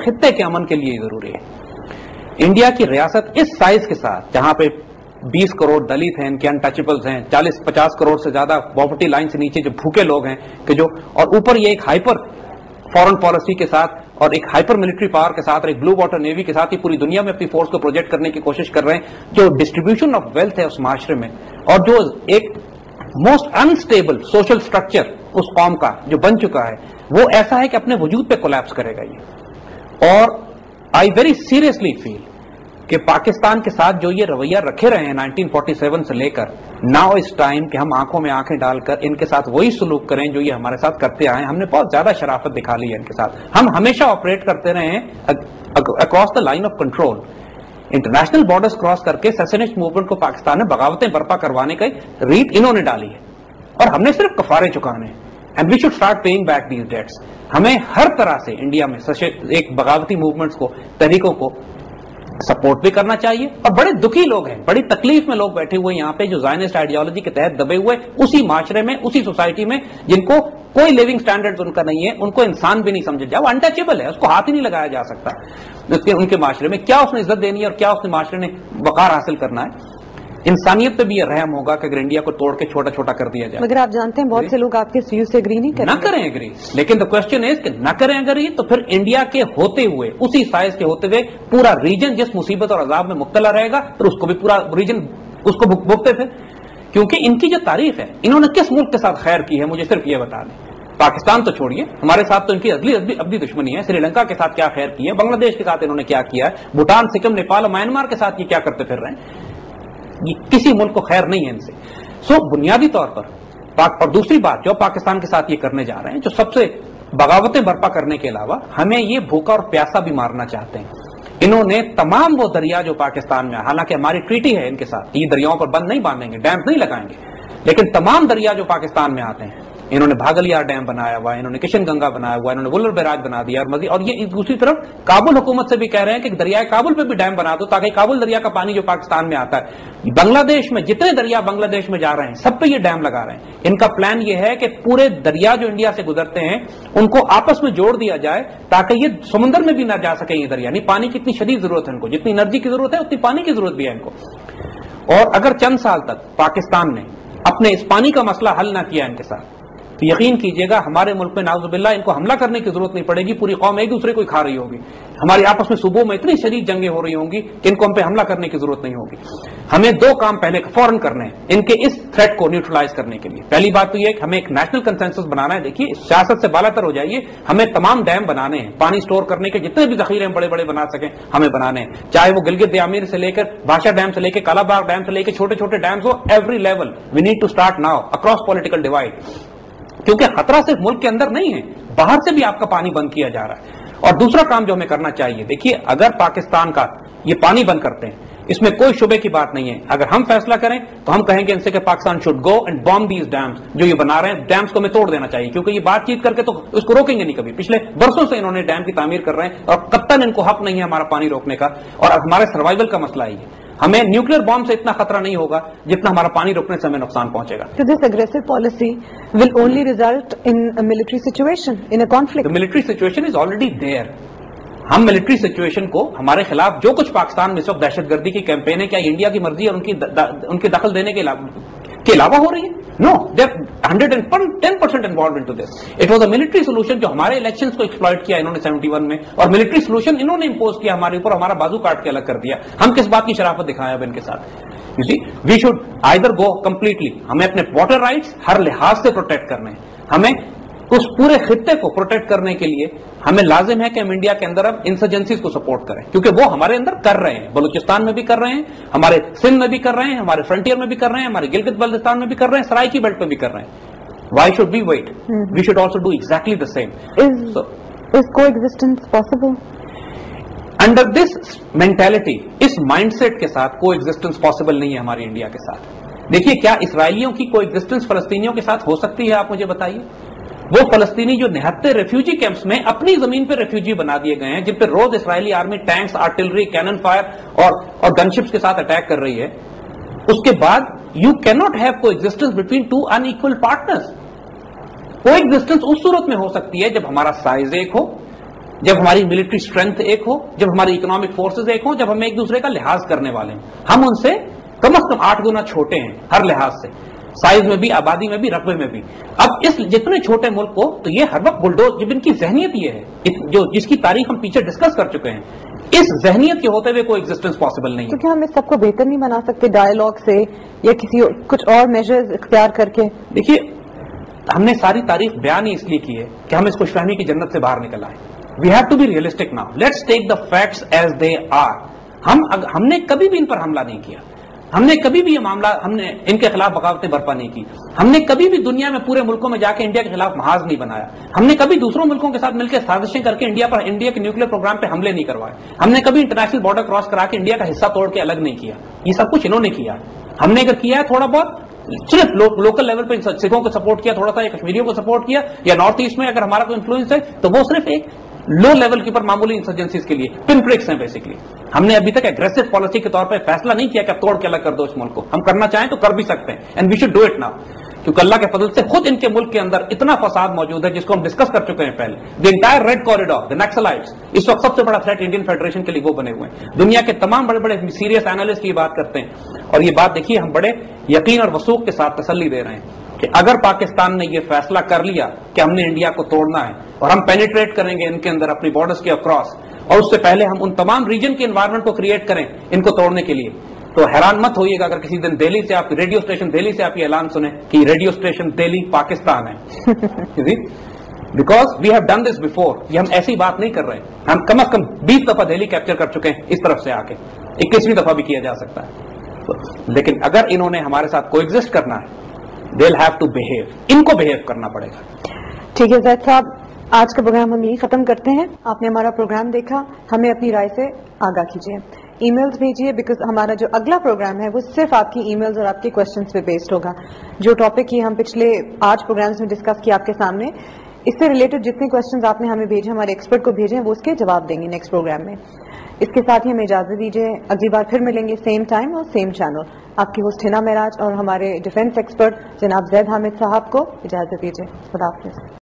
خطے کے امن کے لیے ضروری ہے۔ انڈیا کی ریاست اس سائز کے ساتھ، جہاں پہ 20 کروڑ دلت ہیں، ان کے انٹچبلز ہیں، 40-50 کروڑ سے زیادہ پاورٹی لائن سے نیچے جو بھوکے لوگ ہیں، کہ جو اور اوپر یہ ایک ہائپر فورن پالیسی کے ساتھ اور ایک ہائپر ملٹری پاور کے ساتھ اور ایک بلو واٹر نیوی کے ساتھ یہ پوری دنیا میں اپنی فورس کو پروجیکٹ کرنے کی کوشش کر رہے ہیں، جو ڈسٹریبیوشن آف ویلتھ ہے اس معاشرے میں، اور جو ایک موسٹ انسٹیبل سوشل سٹرکچر اس قوم کا جو بن چکا ہے، وہ ایسا ہے کہ اپنے وجود پہ کولیپس کرے گا یہ۔ اور آئی ویری سیریسلی فیل کہ پاکستان کے ساتھ جو یہ رویہ رکھے رہے ہیں 1947 سے لے کر ناؤ اس ٹائم کہ ہم آنکھوں میں آنکھیں ڈال کر ان کے ساتھ وہی سلوک کریں جو یہ ہمارے ساتھ کرتے آئے ہیں، ہم نے بہت زیادہ شرافت دکھا لی ہے ان کے ساتھ۔ ہم ہمیشہ آپریٹ کرتے رہے ہیں across the line of control, international borders cross کر کے سیسنسٹ موومنٹ کو پاکستان میں بغاوتیں برپا کروانے کا ریٹ انہوں نے ڈالی ہے، اور ہم نے صرف کفارے چکانے ہیں۔ And we should start paying back these dates. ہمیں ہر طرح سے انڈیا میں ایک بغاوتی موومنٹس کو، تحریکوں کو سپورٹ بھی کرنا چاہیے، اور بڑے دکھی لوگ ہیں، بڑی تکلیف میں لوگ بیٹھے ہوئے یہاں پہ جو زائنسٹ آئیڈیالوجی کے تحت دبے ہوئے اسی معاشرے میں، اسی سوسائٹی میں، جن کو کوئی لیونگ سٹینڈرڈ ان کا نہیں ہے، ان کو انسان بھی نہیں سمجھا جائے، وہ انٹچیبل ہے، اس کو ہاتھ ہی نہیں لگایا جا سکتا ان کے معاشرے میں۔ کیا اس نے عزت دینی ہے اور کیا اس نے معاشرے نے وقار حاصل کرنا ہے؟ انسانیت پہ بھی یہ رحم ہوگا کہ اگر انڈیا کو توڑ کے چھوٹا چھوٹا کر دیا جائے۔ مگر آپ جانتے ہیں بہت سے لوگ آپ کے ویو سے اگری نہیں کریں، نہ کریں اگری، لیکن دا کوشچن از کہ نہ کریں اگر یہ، تو پھر انڈیا کے ہوتے ہوئے، اسی سائز کے ہوتے ہوئے پورا ریجن جس مصیبت اور عذاب میں مبتلا رہے گا، پھر اس کو بھی پورا ریجن اس کو بھگتے تھے۔ کیونکہ ان کی جو تاریخ ہے، انہوں نے کس ملک کے ساتھ خیر کی ہے مجھے صرف یہ بتا دیں۔ پاکستان تو چھوڑیے، ہمارے ساتھ تو ان کی ابدی دشمنی ہے۔ سری لنکا کے ساتھ کیا خیر کی ہے، بنگلہ دیش کے ساتھ انہوں نے کیا کیا ہے، بھوٹان، سکم، نیپال اور میانمار کے ساتھ یہ کیا کرتے پھر رہے ہیں، کسی ملک کو خیر نہیں ہے ان سے۔ بنیادی طور پر اور دوسری بات جو پاکستان کے ساتھ یہ کرنے جا رہے ہیں، جو سب سے بغاوتیں برپا کرنے کے علاوہ ہمیں یہ بھوکا اور پیاسا بھی مارنا چاہتے ہیں۔ انہوں نے تمام وہ دریا جو پاکستان میں، حالانکہ ہماری ٹریٹی ہے ان کے ساتھ، یہ دریاؤں پر بند نہیں باندھیں گے، ڈیمز نہیں لگائیں گے، لیکن تمام دریا جو پاکستان میں آتے ہیں، انہوں نے بھاگلیار ڈیم بنایا ہوا ہے، انہوں نے کشن گنگا بنایا ہوا ہے، انہوں نے ولر بیراج بنا دیا، اور مزید، اور یہ دوسری طرف کابل حکومت سے بھی کہہ رہے ہیں کہ دریائے کابل پہ بھی ڈیم بنا دو تاکہ کابل دریا کا پانی جو پاکستان میں آتا ہے، بنگلہ دیش میں جتنے دریا بنگلہ دیش میں جا رہے ہیں سب پہ یہ ڈیم لگا رہے ہیں۔ ان کا پلان یہ ہے کہ پورے دریا جو انڈیا سے گزرتے ہیں ان کو آپس میں جوڑ دیا جائے تاکہ یہ سمندر میں بھی نہ جا سکے یہ دریا۔ نہیں، پانی کی اتنی شدید ضرورت ہے ان کو، جتنی انرجی کی ضرورت ہے اتنی پانی کی ضرورت بھی ہے ان کو۔ اور اگر چند سال تک پاکستان نے اپنے اس پانی کا مسئلہ حل نہ کیا ان کے ساتھ، تو یقین کیجئے گا ہمارے ملک میں نعوذ باللہ ان کو حملہ کرنے کی ضرورت نہیں پڑے گی، پوری قوم ایک دوسرے کو ہی کھا رہی ہوگی، ہماری آپس میں صوبوں میں اتنی شدید جنگیں ہو رہی ہوں گی کہ ان کو ہم پہ حملہ کرنے کی ضرورت نہیں ہوگی۔ ہمیں دو کام پہلے فوراً کرنے ہیں ان کے اس تھریٹ کو نیوٹرلائز کرنے کے لیے۔ پہلی بات تو یہ کہ ہمیں ایک نیشنل کنسنسس بنانا ہے۔ دیکھیے، سیاست سے بالا تر ہو جائیے، ہمیں تمام ڈیم بنانے ہیں، پانی سٹور کرنے کے جتنے بھی ذخیرے ہیں بڑے بڑے بنا سکیں ہمیں بنانے ہیں، چاہے وہ گلگت دیامیر سے لے کر بھاشا ڈیم سے لے کے کالا باغ ڈیم سے لے کے چھوٹے چھوٹے ڈیمز ہو، every level we need to start now across political divide, کیونکہ خطرہ صرف ملک کے اندر نہیں ہے، باہر سے بھی آپ کا پانی بند کیا جا رہا ہے۔ اور دوسرا کام جو ہمیں کرنا چاہیے، دیکھیے اگر پاکستان کا یہ پانی بند کرتے ہیں اس میں کوئی شبے کی بات نہیں ہے، اگر ہم فیصلہ کریں تو ہم کہیں گے ان سے کہ Pakistan should go and bomb these dams, جو یہ بنا رہے ہیں ڈیمز کو ہمیں توڑ دینا چاہیے، کیونکہ یہ بات چیت کر کے تو اس کو روکیں گے نہیں کبھی۔ پچھلے برسوں سے انہوں نے ڈیم کی تعمیر کر رہے ہیں اور قطعاً ان کو حق نہیں ہے ہمارا پانی روکنے کا، اور ہمارے سروائیول کا مسئلہ ہی ہے۔ ہمیں نیوکلیر بام سے اتنا خطرہ نہیں ہوگا جتنا ہمارا پانی روکنے سے ہمیں نقصان پہنچے گا۔ So this aggressive policy will only result in a military situation, in a conflict. The military situation is already there. ہم ملٹری سچویشن کو، ہمارے خلاف جو کچھ پاکستان میں اس وقت دہشت گردی کی کیمپین ہے، کیا انڈیا کی مرضی اور ان کی دخل دینے کے علاوہ ہو رہی ہے؟ No, they are 110% involved into this. It was a military solution جو ہمارے الیکشنز کو ایکسپلائٹ کیا انہوں نے 71 میں، اور ملٹری سولوشن انہوں نے امپوز کیا ہمارے اوپر، ہمارا بازو کاٹ کے الگ کر دیا۔ ہم کس بات کی شرافت دکھائیں اب ان کے ساتھ؟ You see, we should either go completely, ہمیں اپنے واٹر رائٹس ہر لحاظ سے پروٹیکٹ کرنے ہیں، ہمیں اس پورے خطے کو پروٹیکٹ کرنے کے لیے ہمیں لازم ہے کہ ہم انڈیا کے اندر اب انسرجنسیز کو سپورٹ کریں، کیونکہ وہ ہمارے اندر کر رہے ہیں، بلوچستان میں بھی کر رہے ہیں، ہمارے سندھ میں بھی کر رہے ہیں، ہمارے فرنٹیئر میں بھی کر رہے ہیں، ہمارے گلگت بلتستان میں بھی کر رہے ہیں، سرائکی بیلٹ میں بھی کر رہے ہیں۔ Why should we wait? We should also do exactly the same. Is coexistence possible? Under this mentality, اس مائنڈ سیٹ کے ساتھ کو ایگزسٹنس پاسبل نہیں ہے ہماری انڈیا کے ساتھ۔ دیکھیے، کیا اسرائیلیوں کی کو ایگزسٹنس فلسطینیوں کے ساتھ ہو سکتی ہے؟ آپ مجھے بتائیے۔ وہ فلسطینی جو نہتے ریفیوجی کیمپس میں اپنی زمین پہ ریفیوجی بنا دیے گئے ہیں، جن پہ روز Israeli army tanks, artillery, cannon fire اور گن شپس کے ساتھ اٹیک کر رہی ہے، اس کے بعد یو کین ناٹ ہیو کو ایگزسٹنس بٹوین ٹو ان ایکول پارٹنرز۔ کو ایگزسٹنس اس صورت میں ہو سکتی ہے جب ہمارا سائز ایک ہو، جب ہماری ملٹری اسٹرینتھ ایک ہو, جب ہماری اکنامک فورسز ایک ہوں, جب ہم ایک دوسرے کا لحاظ کرنے والے ہیں. ہم ان سے کم از کم 8 گنا چھوٹے ہیں ہر لحاظ سے, سائز میں بھی, آبادی میں بھی, رقبے میں بھی. اب اس جتنے چھوٹے ملک کو تو یہ ہر وقت بلڈوز, جب ان کی ذہنیت یہ ہے جو جس کی تاریخ ہم پیچھے ڈسکس کر چکے ہیں, اس ذہنیت کے ہوتے ہوئے کوئی ایگزسٹنس پاسبل نہیں ہے. کیونکہ ہم اس سب کو بہتر نہیں بنا سکتے ڈائیلاگ سے یا کسی کچھ اور میجرز اختیار کر کے. دیکھیے ہم نے ساری تاریخ بیان ہی اس لیے کی ہے کہ ہم اس خوش فہمی کی جنت سے باہر نکل آئے. We have to be realistic now, let's take the facts as they are. ہم نے کبھی بھی ان پر حملہ نہیں کیا, ہم نے کبھی بھی یہ معاملہ, ہم نے ان کے خلاف بغاوتیں برپا نہیں کی, ہم نے کبھی بھی دنیا میں پورے ملکوں میں جا کے انڈیا کے خلاف محاذ نہیں بنایا, ہم نے کبھی دوسروں ملکوں کے ساتھ مل کے سازشیں کر کے انڈیا کے نیوکلیر پروگرام پہ حملے نہیں کروائے, ہم نے کبھی انٹرنیشنل بارڈر کراس کرا کے انڈیا کا حصہ توڑ کے الگ نہیں کیا. یہ سب کچھ انہوں نے کیا. ہم نے اگر کیا ہے تھوڑا بہت صرف لوکل لیول پہ سکھوں کو سپورٹ کیا, تھوڑا سا یا کشمیریوں کو سپورٹ کیا, یا نارتھ ایسٹ میں اگر ہمارا کوئی انفلوئنس ہے تو وہ صرف ایک لو لیول کے اوپر معمولی انسرجنسیز کے لیے پن پرکس ہیں بیسکلی. ہم نے ابھی تک اگریسو پالیسی کے طور پہ فیصلہ نہیں کیا کہ اب توڑ کے الگ کر دو اس ملک کو. ہم کرنا چاہیں تو کر بھی سکتے ہیں, and we should do it now, کیونکہ اللہ کے فضل سے خود ان کے ملک کے اندر اتنا فساد موجود ہے جس کو ہم ڈسکس کر چکے ہیں پہلے. دی انٹائر ریڈ کوریڈور, دی نیکسلائٹس, اس وقت سب سے بڑا تھریٹ انڈین فیڈریشن کے لیے وہ بنے ہوئے ہیں. دنیا کے تمام بڑے بڑے سیریس اینالسٹ یہ بات کرتے ہیں, اور یہ بات دیکھیے ہم بڑے یقین اور وثوق کے ساتھ تسلی دے رہے ہیں کہ اگر پاکستان نے یہ فیصلہ کر لیا کہ ہم نے انڈیا کو توڑنا ہے اور ہم پینیٹریٹ کریں گے ان کے اندر اپنی بارڈرز کے اکراس, اور اس سے پہلے ہم ان تمام ریجن کے انوائرمنٹ کو کریٹ کریں ان کو توڑنے کے لیے, تو حیران مت ہوئیے گا اگر کسی دن دہلی سے آپ ریڈیو اسٹیشن دہلی سے آپ یہ اعلان سنیں کہ ریڈیو اسٹیشن دہلی پاکستان ہے. Because we have done this before. یہ ہم ایسی بات نہیں کر رہے ہیں, ہم کم از کم 20 دفعہ دہلی کیپچر کر چکے ہیں اس طرف سے آ کے, 21ویں دفعہ بھی کیا جا سکتا ہے. لیکن اگر انہوں نے ہمارے ساتھ کو ایگزسٹ کرنا ہے, they'll have to behave, ان کو بہیو کرنا پڑے گا. ٹھیک ہے زید صاحب, آج کا پروگرام ہم یہی ختم کرتے ہیں. آپ نے ہمارا پروگرام دیکھا, ہمیں اپنی رائے سے آگاہ کیجیے, ای میلز بھیجیے, بیکاز ہمارا جو اگلا پروگرام ہے وہ صرف آپ کی ای میلز اور آپ کے کوشچنس پہ بیسڈ ہوگا. جو ٹاپک ہم پچھلے 8 پروگرامز میں ڈسکس کیا آپ کے سامنے, اس سے ریلیٹڈ جتنے کوشچنز آپ نے ہمیں بھیجے, ہمارے ایکسپرٹ کو بھیجے, وہ اس کے جواب دیں گے نیکسٹ پروگرام میں. اس کے ساتھ ہی ہمیں اجازت دیجیے, اگلی بار پھر ملیں گے سیم ٹائم اور سیم چینل. آپ کی ہوسٹ ہنا معراج اور ہمارے ڈیفینس ایکسپرٹ جناب زید حامد صاحب کو اجازت دیجیے. خدا حافظ.